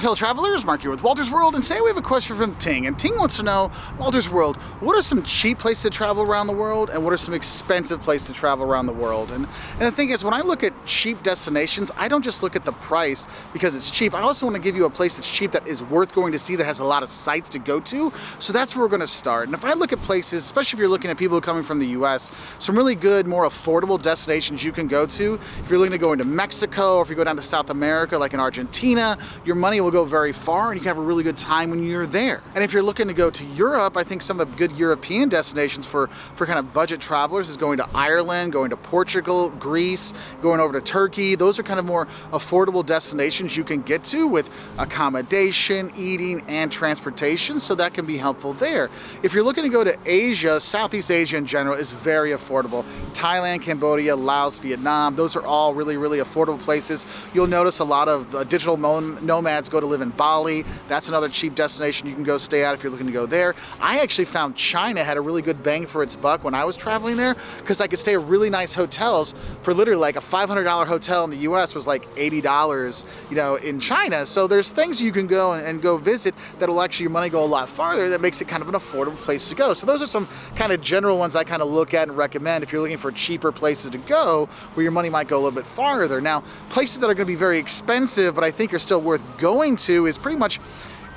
fellow travelers, Mark here with Wolters World, and today we have a question from Ting. And Ting wants to know, Wolters World, what are some cheap places to travel around the world, and what are some expensive places to travel around the world? And the thing is, when I look at cheap destinations, I don't just look at the price because it's cheap. I also want to give you a place that's cheap that is worth going to see, that has a lot of sites to go to. So that's where we're going to start. And if I look at places, especially if you're looking at people coming from the US, some really good, more affordable destinations you can go to. If you're looking to go into Mexico, or if you go down to South America, like in Argentina, your money will go very far and you can have a really good time when you're there. And if you're looking to go to Europe, I think some of the good European destinations for kind of budget travelers is going to Ireland, going to Portugal, Greece, going over to Turkey. Those are kind of more affordable destinations you can get to with accommodation, eating, and transportation, so that can be helpful there. If you're looking to go to Asia, Southeast Asia in general is very affordable. Thailand, Cambodia, Laos, Vietnam, those are all really, really affordable places. You'll notice a lot of digital nomads go to live in Bali. That's another cheap destination you can go stay at if you're looking to go there. I actually found China had a really good bang for its buck when I was traveling there, because I could stay at really nice hotels for literally like a $500 hotel in the US was like $80, you know, in China. So there's things you can go and go visit that'll actually your money go a lot farther. That makes it kind of an affordable place to go. So those are some kind of general ones I kind of look at and recommend if you're looking for cheaper places to go where your money might go a little bit farther. Now, places that are going to be very expensive but I think are still worth going to is pretty much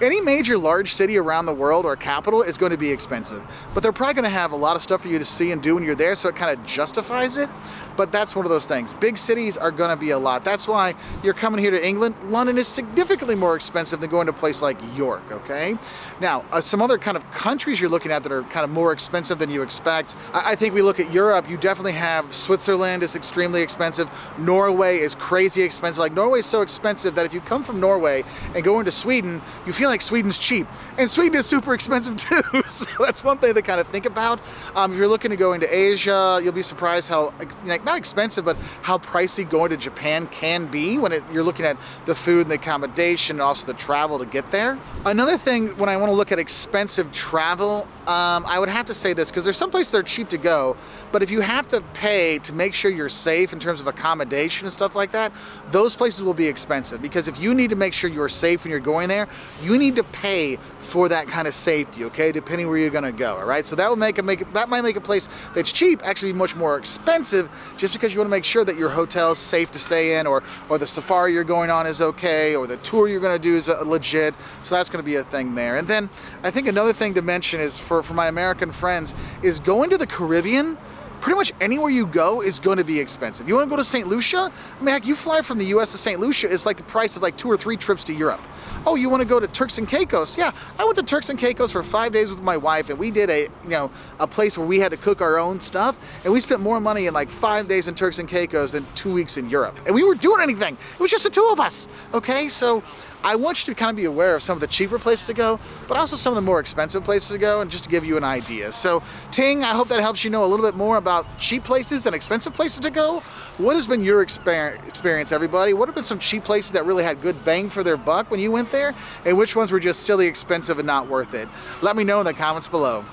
any major large city around the world or capital is going to be expensive, but they're probably going to have a lot of stuff for you to see and do when you're there, so it kind of justifies it. But that's one of those things. Big cities are going to be a lot. That's why you're coming here to England. London is significantly more expensive than going to a place like York, okay? Now, some other kind of countries you're looking at that are kind of more expensive than you expect. I think we look at Europe, you definitely have Switzerland is extremely expensive. Norway is crazy expensive. Like, Norway is so expensive that if you come from Norway and go into Sweden, you feel like Sweden's cheap. And Sweden is super expensive too. So that's one thing to kind of think about. If you're looking to go into Asia, you'll be surprised how, like, not expensive, but how pricey going to Japan can be when you're looking at the food and the accommodation and also the travel to get there. Another thing, when I want to look at expensive travel, I would have to say this, because there's some places that are cheap to go, but if you have to pay to make sure you're safe in terms of accommodation and stuff like that, those places will be expensive, because if you need to make sure you're safe when you're going there, you need to pay for that kind of safety, okay, depending where you're going to go, all right? So that might make a place that's cheap actually be much more expensive, just because you want to make sure that your hotel is safe to stay in, or the safari you're going on is okay, or the tour you're going to do is legit. So that's going to be a thing there. And then I think another thing to mention is for my American friends is going to the Caribbean. Pretty much anywhere you go is going to be expensive. You want to go to St. Lucia? I mean, heck, you fly from the US to St. Lucia, it's like the price of like 2 or 3 trips to Europe. Oh, you want to go to Turks and Caicos? Yeah, I went to Turks and Caicos for 5 days with my wife, and we did a place where we had to cook our own stuff, and we spent more money in like 5 days in Turks and Caicos than 2 weeks in Europe. And we weren't doing anything. It was just the 2 of us, okay? So I want you to kind of be aware of some of the cheaper places to go, but also some of the more expensive places to go, and just to give you an idea. So, Ting, I hope that helps you know a little bit more about cheap places and expensive places to go. What has been your experience, everybody? What have been some cheap places that really had good bang for their buck when you went there? And which ones were just silly expensive and not worth it? Let me know in the comments below.